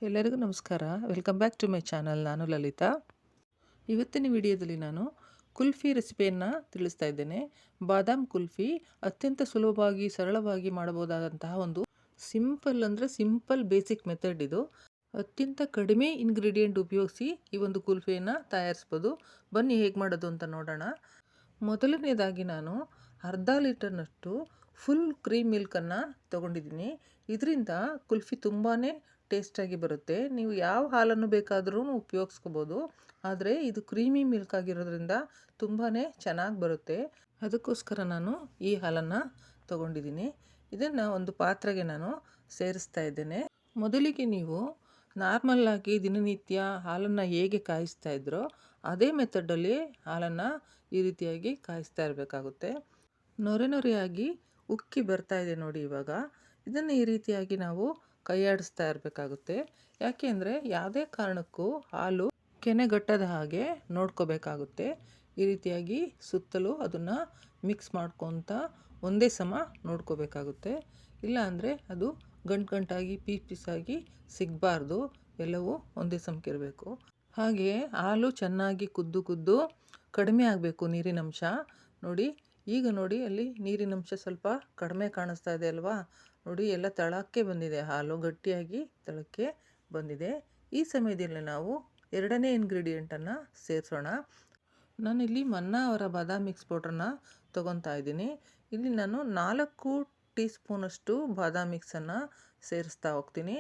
ಎಲ್ಲರಿಗೂ ನಮಸ್ಕಾರ. Welcome back to my channel. ನಾನು ಲಲಿತಾ. ಇವತ್ತಿನ ವಿಡಿಯೋದಲ್ಲಿ ನಾನು ಕುಲ್ಫಿ ರೆಸಿಪಿಯನ್ನು ತಿಳಿಸ್ತಾ ಇದ್ದೇನೆ. ಬಾದಾಮ್ ಕುಲ್ಫಿ ಅತ್ಯಂತ ಸುಲಭವಾಗಿ ಸರಳವಾಗಿ ಮಾಡಬಹುದಾದಂತಹ ಒಂದು ಸಿಂಪಲ್ ಬೇಸಿಕ್ ಮೆಥಡ್ ಇದು. ಅತ್ಯಂತ ಕಡಿಮೆ ಇಂಗ್ರೀಡಿಯೆಂಟ್ ಉಪಯೋಗಿಸಿ ಈ ಒಂದು ಕುಲ್ಫಿಯನ್ನು ತಯಾರಿಸ್ಬೋದು. ಬನ್ನಿ ಹೇಗೆ ಮಾಡೋದು ಅಂತ ನೋಡೋಣ. ಮೊದಲನೇದಾಗಿ ನಾನು ಅರ್ಧ ಲೀಟರ್ನಷ್ಟು ಫುಲ್ ಕ್ರೀಮ್ ಮಿಲ್ಕನ್ನು ತೊಗೊಂಡಿದ್ದೀನಿ. ಇದರಿಂದ ಕುಲ್ಫಿ ತುಂಬಾ ಟೇಸ್ಟಾಗಿ ಬರುತ್ತೆ. ನೀವು ಯಾವ ಹಾಲನ್ನು ಬೇಕಾದರೂ ಉಪಯೋಗಿಸ್ಕೋಬೋದು, ಆದರೆ ಇದು ಕ್ರೀಮಿ ಮಿಲ್ಕ್ ಆಗಿರೋದ್ರಿಂದ ತುಂಬಾ ಚೆನ್ನಾಗಿ ಬರುತ್ತೆ. ಅದಕ್ಕೋಸ್ಕರ ನಾನು ಈ ಹಾಲನ್ನು ತೊಗೊಂಡಿದ್ದೀನಿ. ಇದನ್ನು ಒಂದು ಪಾತ್ರೆಗೆ ನಾನು ಸೇರಿಸ್ತಾ ಇದ್ದೇನೆ. ಮೊದಲಿಗೆ ನೀವು ನಾರ್ಮಲ್ಲಾಗಿ ದಿನನಿತ್ಯ ಹಾಲನ್ನು ಹೇಗೆ ಕಾಯಿಸ್ತಾ ಇದ್ರೋ ಅದೇ ಮೆಥಡಲ್ಲಿ ಹಾಲನ್ನು ಈ ರೀತಿಯಾಗಿ ಕಾಯಿಸ್ತಾ ಇರಬೇಕಾಗುತ್ತೆ. ನೊರೆಯಾಗಿ ಉಕ್ಕಿ ಬರ್ತಾ ಇದೆ ನೋಡಿ. ಇವಾಗ ಇದನ್ನು ಈ ರೀತಿಯಾಗಿ ನಾವು ಕೈಯಾಡಿಸ್ತಾ ಇರಬೇಕಾಗುತ್ತೆ. ಯಾಕೆ ಅಂದರೆ ಯಾವುದೇ ಕಾರಣಕ್ಕೂ ಹಾಲು ಕೆನೆಗಟ್ಟದ ಹಾಗೆ ನೋಡ್ಕೋಬೇಕಾಗುತ್ತೆ. ಈ ರೀತಿಯಾಗಿ ಸುತ್ತಲೂ ಅದನ್ನು ಮಿಕ್ಸ್ ಮಾಡ್ಕೊತ ಒಂದೇ ಸಮ ನೋಡ್ಕೋಬೇಕಾಗುತ್ತೆ. ಇಲ್ಲ ಅಂದರೆ ಅದು ಗಂಟಾಗಿ ಪೀಸಾಗಿ ಸಿಗಬಾರ್ದು. ಎಲ್ಲವೂ ಒಂದೇ ಸಮಕ್ಕಿರಬೇಕು. ಹಾಗೆ ಹಾಲು ಚೆನ್ನಾಗಿ ಕುದ್ದು ಕಡಿಮೆ ಆಗಬೇಕು ನೀರಿನಂಶ. ನೋಡಿ, ಈಗ ನೋಡಿ ಅಲ್ಲಿ ನೀರಿನಂಶ ಸ್ವಲ್ಪ ಕಡಿಮೆ ಕಾಣಿಸ್ತಾ ಇದೆ ಅಲ್ವಾ. ನೋಡಿ, ಎಲ್ಲ ತಳಕ್ಕೆ ಬಂದಿದೆ, ಹಾಲು ಗಟ್ಟಿಯಾಗಿ ತಳಕ್ಕೆ ಬಂದಿದೆ. ಈ ಸಮಯದಲ್ಲಿ ನಾವು ಎರಡನೇ ಇಂಗ್ರೀಡಿಯೆಂಟನ್ನು ಸೇರಿಸೋಣ. ನಾನಿಲ್ಲಿ ಮನ್ನಾ ಅವರ ಬಾದಾಮ್ ಮಿಕ್ಸ್ ಪೌಡ್ರನ್ನ ತೊಗೊತಾ ಇದ್ದೀನಿ. ಇಲ್ಲಿ ನಾನು 4 ಟೀ ಸ್ಪೂನಷ್ಟು ಬಾದಾಮ್ ಮಿಕ್ಸನ್ನು ಸೇರಿಸ್ತಾ ಹೋಗ್ತೀನಿ.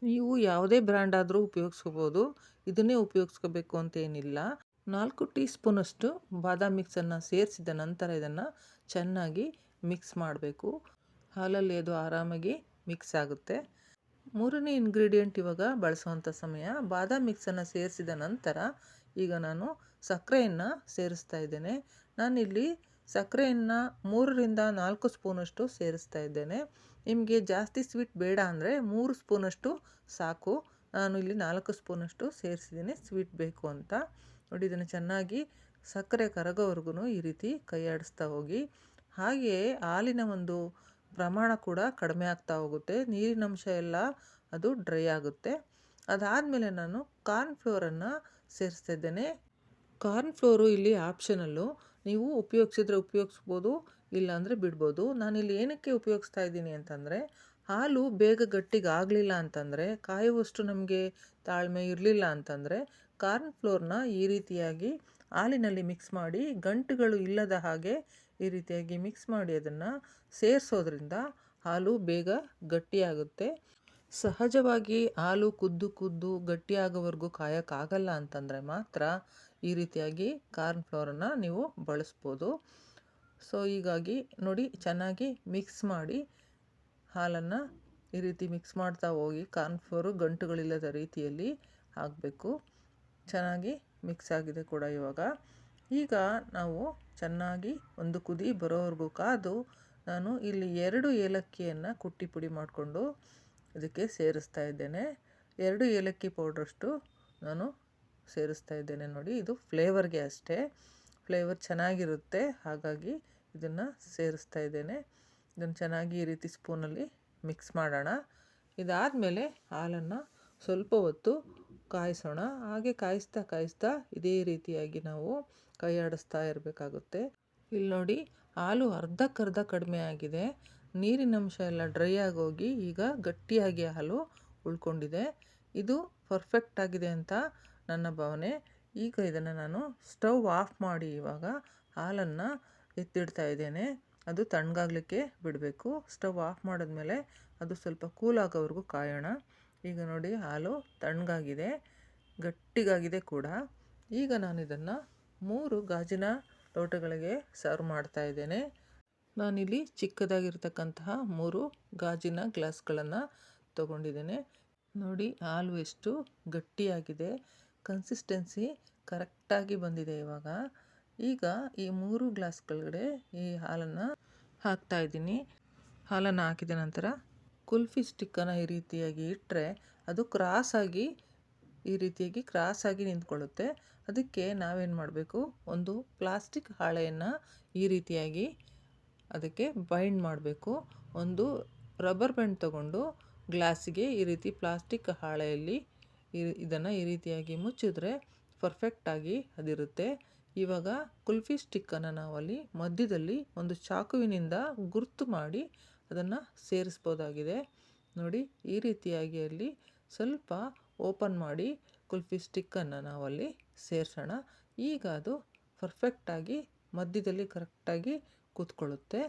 ನೀವು ಯಾವುದೇ ಬ್ರ್ಯಾಂಡ್ ಆದರೂ ಉಪಯೋಗಿಸ್ಕೋಬೋದು, ಇದನ್ನೇ ಉಪಯೋಗಿಸ್ಕೋಬೇಕು ಅಂತೇನಿಲ್ಲ. 4 ಟೀ ಸ್ಪೂನಷ್ಟು ಬಾದಾಮ್ ಮಿಕ್ಸನ್ನು ಸೇರಿಸಿದ ನಂತರ ಇದನ್ನು ಚೆನ್ನಾಗಿ ಮಿಕ್ಸ್ ಮಾಡಬೇಕು. ಹಾಲಲ್ಲಿ ಅದು ಆರಾಮಾಗಿ ಮಿಕ್ಸ್ ಆಗುತ್ತೆ. ಮೂರನೇ ಇಂಗ್ರೀಡಿಯೆಂಟ್ ಇವಾಗ ಬಳಸುವಂಥ ಸಮಯ. ಬಾದಾಮ್ ಮಿಕ್ಸನ್ನು ಸೇರಿಸಿದ ನಂತರ ಈಗ ನಾನು ಸಕ್ಕರೆಯನ್ನು ಸೇರಿಸ್ತಾ ಇದ್ದೇನೆ. ನಾನಿಲ್ಲಿ ಸಕ್ಕರೆಯನ್ನು 3ರಿಂದ 4 ಸ್ಪೂನಷ್ಟು ಸೇರಿಸ್ತಾ ಇದ್ದೇನೆ. ನಿಮಗೆ ಜಾಸ್ತಿ ಸ್ವೀಟ್ ಬೇಡ ಅಂದರೆ 3 ಸ್ಪೂನಷ್ಟು ಸಾಕು. ನಾನು ಇಲ್ಲಿ 4 ಸ್ಪೂನಷ್ಟು ಸೇರಿಸಿದ್ದೀನಿ, ಸ್ವೀಟ್ ಬೇಕು ಅಂತ. ನೋಡಿ, ಇದನ್ನು ಚೆನ್ನಾಗಿ ಸಕ್ಕರೆ ಕರಗೋವರೆಗೂ ಈ ರೀತಿ ಕೈಯಾಡಿಸ್ತಾ ಹೋಗಿ. ಹಾಗೆಯೇ ಹಾಲಿನ ಒಂದು ಪ್ರಮಾಣ ಕೂಡ ಕಡಿಮೆ ಆಗ್ತಾ ಹೋಗುತ್ತೆ. ನೀರಿನಂಶ ಎಲ್ಲ ಅದು ಡ್ರೈ ಆಗುತ್ತೆ. ಅದಾದಮೇಲೆ ನಾನು ಕಾರ್ನ್ಫ್ಲೋರನ್ನು ಸೇರಿಸ್ತಾ ಇದ್ದೇನೆ. ಕಾರ್ನ್ಫ್ಲೋರು ಇಲ್ಲಿ ಆಪ್ಷನಲ್ಲು. ನೀವು ಉಪಯೋಗಿಸಿದ್ರೆ ಉಪಯೋಗಿಸ್ಬೋದು, ಇಲ್ಲಾಂದರೆ ಬಿಡ್ಬೋದು. ನಾನಿಲ್ಲಿ ಏನಕ್ಕೆ ಉಪಯೋಗಿಸ್ತಾ ಇದ್ದೀನಿ ಅಂತಂದರೆ, ಹಾಲು ಬೇಗ ಗಟ್ಟಿಗೆ ಆಗಲಿಲ್ಲ ಅಂತಂದರೆ, ಕಾಯುವಷ್ಟು ನಮಗೆ ತಾಳ್ಮೆ ಇರಲಿಲ್ಲ ಅಂತಂದರೆ ಕಾರ್ನ್ಫ್ಲೋರ್ನ ಈ ರೀತಿಯಾಗಿ ಹಾಲಿನಲ್ಲಿ ಮಿಕ್ಸ್ ಮಾಡಿ ಗಂಟುಗಳು ಇಲ್ಲದ ಹಾಗೆ ಈ ರೀತಿಯಾಗಿ ಮಿಕ್ಸ್ ಮಾಡಿ ಅದನ್ನು ಸೇರಿಸೋದ್ರಿಂದ ಹಾಲು ಬೇಗ ಗಟ್ಟಿಯಾಗುತ್ತೆ. ಸಹಜವಾಗಿ ಹಾಲು ಕುದ್ದು ಗಟ್ಟಿಯಾಗೋವರೆಗೂ ಕಾಯೋಕ್ಕಾಗಲ್ಲ ಅಂತಂದರೆ ಮಾತ್ರ ಈ ರೀತಿಯಾಗಿ ಕಾರ್ನ್ಫ್ಲೋರನ್ನು ನೀವು ಬಳಸ್ಬೋದು. ಸೊ ಹೀಗಾಗಿ ನೋಡಿ, ಚೆನ್ನಾಗಿ ಮಿಕ್ಸ್ ಮಾಡಿ ಹಾಲನ್ನು ಈ ರೀತಿ ಮಿಕ್ಸ್ ಮಾಡ್ತಾ ಹೋಗಿ. ಕಾರ್ನ್ಫ್ಲೋರು ಗಂಟುಗಳಿಲ್ಲದ ರೀತಿಯಲ್ಲಿ ಆಗಬೇಕು. ಚೆನ್ನಾಗಿ ಮಿಕ್ಸ್ ಆಗಿದೆ ಕೂಡ ಇವಾಗ. ಈಗ ನಾವು ಚೆನ್ನಾಗಿ ಒಂದು ಕುದಿ ಬರೋವರೆಗೂ ಕಾದು ನಾನು ಇಲ್ಲಿ 2 ಏಲಕ್ಕಿಯನ್ನು ಕುಟ್ಟಿ ಪುಡಿ ಮಾಡಿಕೊಂಡು ಇದಕ್ಕೆ ಸೇರಿಸ್ತಾ ಇದ್ದೇನೆ. 2 ಏಲಕ್ಕಿ ಪೌಡ್ರಷ್ಟು ನಾನು ಸೇರಿಸ್ತಾ ಇದ್ದೇನೆ. ನೋಡಿ, ಇದು ಫ್ಲೇವರ್ಗೆ ಅಷ್ಟೇ, ಫ್ಲೇವರ್ ಚೆನ್ನಾಗಿರುತ್ತೆ, ಹಾಗಾಗಿ ಇದನ್ನು ಸೇರಿಸ್ತಾ ಇದ್ದೇನೆ. ಇದನ್ನು ಚೆನ್ನಾಗಿ ಈ ರೀತಿ ಸ್ಪೂನಲ್ಲಿ ಮಿಕ್ಸ್ ಮಾಡೋಣ. ಇದಾದಮೇಲೆ ಹಾಲನ್ನು ಸ್ವಲ್ಪ ಹೊತ್ತು ಕಾಯಿಸೋಣ. ಹಾಗೆ ಕಾಯಿಸ್ತಾ ಇದೇ ರೀತಿಯಾಗಿ ನಾವು ಕೈಯಾಡಿಸ್ತಾ ಇರಬೇಕಾಗುತ್ತೆ. ಇಲ್ಲಿ ನೋಡಿ, ಹಾಲು ಅರ್ಧಕ್ಕರ್ಧ ಕಡಿಮೆ ಆಗಿದೆ. ನೀರಿನಂಶ ಎಲ್ಲ ಡ್ರೈ ಆಗೋಗಿ ಈಗ ಗಟ್ಟಿಯಾಗಿ ಹಾಲು ಉಳ್ಕೊಂಡಿದೆ. ಇದು ಪರ್ಫೆಕ್ಟ್ ಆಗಿದೆ ಅಂತ ನನ್ನ ಭಾವನೆ. ಈಗ ಇದನ್ನು ನಾನು ಸ್ಟವ್ ಆಫ್ ಮಾಡಿ ಇವಾಗ ಹಾಲನ್ನು ಎತ್ತಿಡ್ತಾ ಇದ್ದೇನೆ. ಅದು ತಣ್ಣಗಾಗಲಿಕ್ಕೆ ಬಿಡಬೇಕು. ಸ್ಟವ್ ಆಫ್ ಮಾಡಿದ್ಮೇಲೆ ಅದು ಸ್ವಲ್ಪ ಕೂಲ್ ಆಗೋವರೆಗೂ ಕಾಯೋಣ. ಈಗ ನೋಡಿ, ಹಾಲು ತಣ್ಣಗಾಗಿದೆ, ಗಟ್ಟಿಗಾಗಿದೆ ಕೂಡ. ಈಗ ನಾನು ಇದನ್ನು 3 ಗಾಜಿನ ಲೋಟಗಳಿಗೆ ಸರ್ವ್ ಮಾಡ್ತಾ ಇದ್ದೇನೆ. ನಾನಿಲ್ಲಿ ಚಿಕ್ಕದಾಗಿರ್ತಕ್ಕಂತಹ 3 ಗಾಜಿನ ಗ್ಲಾಸ್ಗಳನ್ನು ತೊಗೊಂಡಿದ್ದೇನೆ. ನೋಡಿ, ಹಾಲು ಎಷ್ಟು ಗಟ್ಟಿಯಾಗಿದೆ, ಕನ್ಸಿಸ್ಟೆನ್ಸಿ ಕರೆಕ್ಟಾಗಿ ಬಂದಿದೆ ಇವಾಗ. ಈಗ ಈ 3 ಗ್ಲಾಸ್ ಕೆಳಗಡೆ ಈ ಹಾಲನ್ನು ಹಾಕ್ತಾ ಇದ್ದೀನಿ. ಹಾಲನ್ನು ಹಾಕಿದ ನಂತರ ಕುಲ್ಫಿ ಸ್ಟಿಕ್ಕನ್ನು ಈ ರೀತಿಯಾಗಿ ಇಟ್ಟರೆ ಅದು ಈ ರೀತಿಯಾಗಿ ಕ್ರಾಸಾಗಿ ನಿಂತ್ಕೊಳ್ಳುತ್ತೆ. ಅದಕ್ಕೆ ನಾವೇನು ಮಾಡಬೇಕು, ಒಂದು ಪ್ಲಾಸ್ಟಿಕ್ ಹಾಳೆಯನ್ನು ಈ ರೀತಿಯಾಗಿ ಅದಕ್ಕೆ ಬೈಂಡ್ ಮಾಡಬೇಕು. ಒಂದು ರಬ್ಬರ್ ಬ್ಯಾಂಡ್ ತಗೊಂಡು ಗ್ಲಾಸಿಗೆ ಈ ರೀತಿ ಪ್ಲಾಸ್ಟಿಕ್ ಹಾಳೆಯಲ್ಲಿ ಇದನ್ನು ಈ ರೀತಿಯಾಗಿ ಮುಚ್ಚಿದ್ರೆ ಪರ್ಫೆಕ್ಟಾಗಿ ಅದಿರುತ್ತೆ. ಇವಾಗ ಕುಲ್ಫಿ ಸ್ಟಿಕ್ಕನ್ನು ನಾವಲ್ಲಿ ಮಧ್ಯದಲ್ಲಿ ಒಂದು ಚಾಕುವಿನಿಂದ ಗುರ್ತು ಮಾಡಿ ಅದನ್ನು ಸೇರಿಸ್ಬೋದಾಗಿದೆ. ನೋಡಿ, ಈ ರೀತಿಯಾಗಿ ಅಲ್ಲಿ ಸ್ವಲ್ಪ ಓಪನ್ ಮಾಡಿ ಕುಲ್ಫಿ ಸ್ಟಿಕ್ಕನ್ನು ನಾವಲ್ಲಿ ಸೇರಿಸೋಣ. ಈಗ ಅದು ಪರ್ಫೆಕ್ಟಾಗಿ ಮಧ್ಯದಲ್ಲಿ ಕರೆಕ್ಟಾಗಿ ಕೂತ್ಕೊಳ್ಳುತ್ತೆ.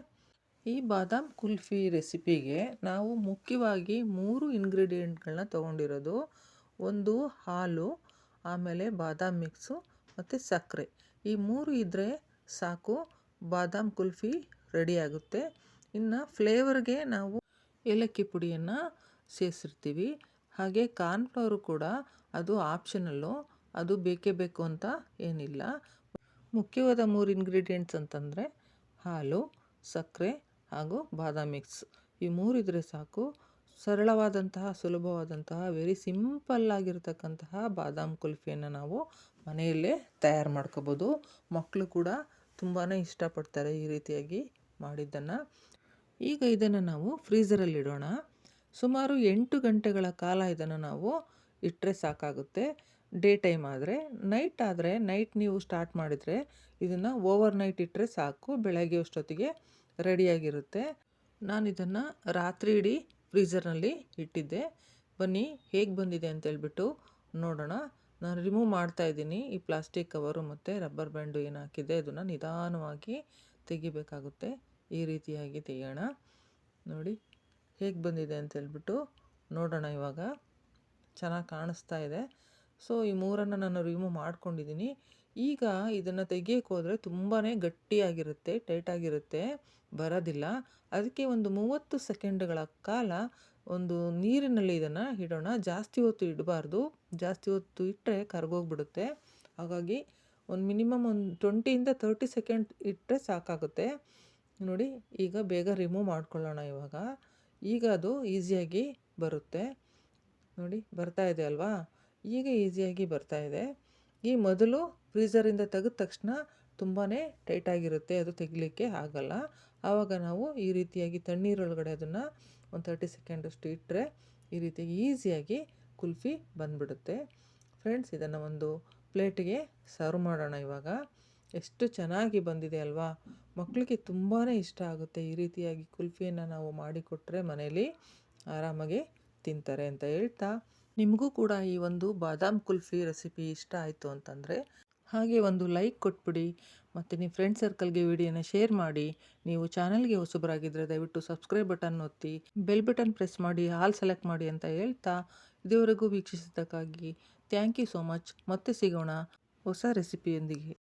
ಈ ಬಾದಾಮ್ ಕುಲ್ಫಿ ರೆಸಿಪಿಗೆ ನಾವು ಮುಖ್ಯವಾಗಿ 3 ಇಂಗ್ರೀಡಿಯೆಂಟ್ಗಳನ್ನ ತೊಗೊಂಡಿರೋದು. ಒಂದು ಹಾಲು, ಆಮೇಲೆ ಬಾದಾಮ್ ಮಿಕ್ಸು ಮತ್ತು ಸಕ್ಕರೆ. ಈ 3 ಇದ್ದರೆ ಸಾಕು, ಬಾದಾಮ್ ಕುಲ್ಫಿ ರೆಡಿಯಾಗುತ್ತೆ. ಇನ್ನು ಫ್ಲೇವರ್ಗೆ ನಾವು ಏಲಕ್ಕಿ ಪುಡಿಯನ್ನು ಸೇರಿಸಿರ್ತೀವಿ. ಹಾಗೆ ಕಾರ್ನ್ಫ್ಲವರು ಕೂಡ ಅದು ಆಪ್ಷನಲ್ಲು, ಅದು ಬೇಕೇ ಬೇಕು ಅಂತ ಏನಿಲ್ಲ. ಮುಖ್ಯವಾದ 3 ಇಂಗ್ರೀಡಿಯೆಂಟ್ಸ್ ಅಂತಂದರೆ ಹಾಲು, ಸಕ್ಕರೆ ಹಾಗೂ ಬಾದಾಮ್ ಮಿಕ್ಸ್. ಈ 3 ಇದ್ದರೆ ಸಾಕು, ಸರಳವಾದಂತಹ, ಸುಲಭವಾದಂತಹ, ವೆರಿ ಸಿಂಪಲ್ ಆಗಿರ್ತಕ್ಕಂತಹ ಬಾದಾಮ್ ಕುಲ್ಫಿಯನ್ನು ನಾವು ಮನೆಯಲ್ಲೇ ತಯಾರು ಮಾಡ್ಕೋಬೋದು. ಮಕ್ಕಳು ಕೂಡ ತುಂಬಾ ಇಷ್ಟಪಡ್ತಾರೆ ಈ ರೀತಿಯಾಗಿ ಮಾಡಿದ್ದನ್ನು. ಈಗ ಇದನ್ನು ನಾವು ಫ್ರೀಝರಲ್ಲಿಡೋಣ. ಸುಮಾರು 8 ಗಂಟೆಗಳ ಕಾಲ ಇದನ್ನು ನಾವು ಇಟ್ಟರೆ ಸಾಕಾಗುತ್ತೆ. ಡೇ ಟೈಮ್ ಆದರೆ. ನೈಟ್ ನೀವು ಸ್ಟಾರ್ಟ್ ಮಾಡಿದರೆ ಇದನ್ನು ಓವರ್ ನೈಟ್ ಇಟ್ಟರೆ ಸಾಕು, ಬೆಳಗ್ಗೆ ಅಷ್ಟೊತ್ತಿಗೆ ರೆಡಿಯಾಗಿರುತ್ತೆ. ನಾನು ಇದನ್ನು ರಾತ್ರಿ ಇಡೀ ಫ್ರೀಝರ್ನಲ್ಲಿ ಇಟ್ಟಿದ್ದೆ. ಬನ್ನಿ ಹೇಗೆ ಬಂದಿದೆ ಅಂತೇಳ್ಬಿಟ್ಟು ನೋಡೋಣ. ನಾನು ರಿಮೂವ್ ಮಾಡ್ತಾಯಿದ್ದೀನಿ ಈ ಪ್ಲಾಸ್ಟಿಕ್ ಕವರು ಮತ್ತು ರಬ್ಬರ್ ಬ್ಯಾಂಡು ಏನು ಹಾಕಿದ್ದೆ ಅದನ್ನು ನಿಧಾನವಾಗಿ ತೆಗಿಬೇಕಾಗುತ್ತೆ. ಈ ರೀತಿಯಾಗಿ ತೆಗೆಯೋಣ. ನೋಡಿ ಹೇಗೆ ಬಂದಿದೆ ಅಂತೇಳ್ಬಿಟ್ಟು ನೋಡೋಣ. ಇವಾಗ ಚೆನ್ನಾಗಿ ಕಾಣಿಸ್ತಾ ಇದೆ. ಸೊ ಈ 3 ನಾನು ರಿಮೂವ್ ಮಾಡ್ಕೊಂಡಿದ್ದೀನಿ. ಈಗ ಇದನ್ನು ತೆಗಿಯೋಕ್ಕೆ ಹೋದರೆ ತುಂಬಾ ಗಟ್ಟಿಯಾಗಿರುತ್ತೆ, ಟೈಟಾಗಿರುತ್ತೆ, ಬರೋದಿಲ್ಲ. ಅದಕ್ಕೆ ಒಂದು 30 ಸೆಕೆಂಡ್ಗಳ ಕಾಲ ಒಂದು ನೀರಿನಲ್ಲಿ ಇದನ್ನು ಇಡೋಣ. ಜಾಸ್ತಿ ಹೊತ್ತು ಇಡಬಾರ್ದು, ಜಾಸ್ತಿ ಹೊತ್ತು ಇಟ್ಟರೆ ಕರಗೋಗ್ಬಿಡುತ್ತೆ. ಹಾಗಾಗಿ ಒಂದು ಮಿನಿಮಮ್ ಒಂದು 20-30 ಸೆಕೆಂಡ್ ಇಟ್ಟರೆ ಸಾಕಾಗುತ್ತೆ. ನೋಡಿ, ಈಗ ಬೇಗ ರಿಮೂವ್ ಮಾಡ್ಕೊಳ್ಳೋಣ ಇವಾಗ. ಈಗ ಅದು ಈಸಿಯಾಗಿ ಬರುತ್ತೆ. ನೋಡಿ ಬರ್ತಾ ಇದೆ ಅಲ್ವಾ, ಈಗ ಈಸಿಯಾಗಿ ಬರ್ತಾ ಇದೆ. ಈ ಮೊದಲು ಫ್ರೀಝರಿಂದ ತೆಗೆದ ತಕ್ಷಣ ತುಂಬಾ ಟೈಟಾಗಿರುತ್ತೆ, ಅದು ತೆಗಿಲಿಕ್ಕೆ ಆಗಲ್ಲ. ಆವಾಗ ನಾವು ಈ ರೀತಿಯಾಗಿ ತಣ್ಣೀರೊಳಗಡೆ ಅದನ್ನು ಒಂದು 30 ಸೆಕೆಂಡಷ್ಟು ಇಟ್ಟರೆ ಈ ರೀತಿಯಾಗಿ ಈಸಿಯಾಗಿ ಕುಲ್ಫಿ ಬಂದ್ಬಿಡುತ್ತೆ. ಫ್ರೆಂಡ್ಸ್, ಇದನ್ನು ಒಂದು ಪ್ಲೇಟಿಗೆ ಸರ್ವ್ ಮಾಡೋಣ ಇವಾಗ. ಎಷ್ಟು ಚೆನ್ನಾಗಿ ಬಂದಿದೆ ಅಲ್ವಾ, ಮಕ್ಕಳಿಗೆ ತುಂಬಾ ಇಷ್ಟ ಆಗುತ್ತೆ. ಈ ರೀತಿಯಾಗಿ ಕುಲ್ಫಿಯನ್ನು ನಾವು ಮಾಡಿಕೊಟ್ರೆ ಮನೇಲಿ ಆರಾಮಾಗಿ ತಿಂತಾರೆ ಅಂತ ಹೇಳ್ತಾ, ನಿಮಗೂ ಕೂಡ ಈ ಒಂದು ಬಾದಾಮ್ ಕುಲ್ಫಿ ರೆಸಿಪಿ ಇಷ್ಟ ಆಯಿತು ಅಂತಂದರೆ ಹಾಗೆ ಒಂದು ಲೈಕ್ ಕೊಟ್ಬಿಡಿ, ಮತ್ತು ನಿಮ್ಮ ಫ್ರೆಂಡ್ ಸರ್ಕಲ್ಗೆ ವಿಡಿಯೋನ ಶೇರ್ ಮಾಡಿ. ನೀವು ಚಾನಲ್ಗೆ ಹೊಸಬರಾಗಿದ್ದರೆ ದಯವಿಟ್ಟು ಸಬ್ಸ್ಕ್ರೈಬ್ ಬಟನ್ ಒತ್ತಿ, ಬೆಲ್ ಬಟನ್ ಪ್ರೆಸ್ ಮಾಡಿ, ಆಲ್ ಸೆಲೆಕ್ಟ್ ಮಾಡಿ ಅಂತ ಹೇಳ್ತಾ, ಇದುವರೆಗೂ ವೀಕ್ಷಿಸಿದ್ದಕ್ಕಾಗಿ ಥ್ಯಾಂಕ್ ಯು ಸೋ ಮಚ್. ಮತ್ತೆ ಸಿಗೋಣ ಹೊಸ ರೆಸಿಪಿಯೊಂದಿಗೆ.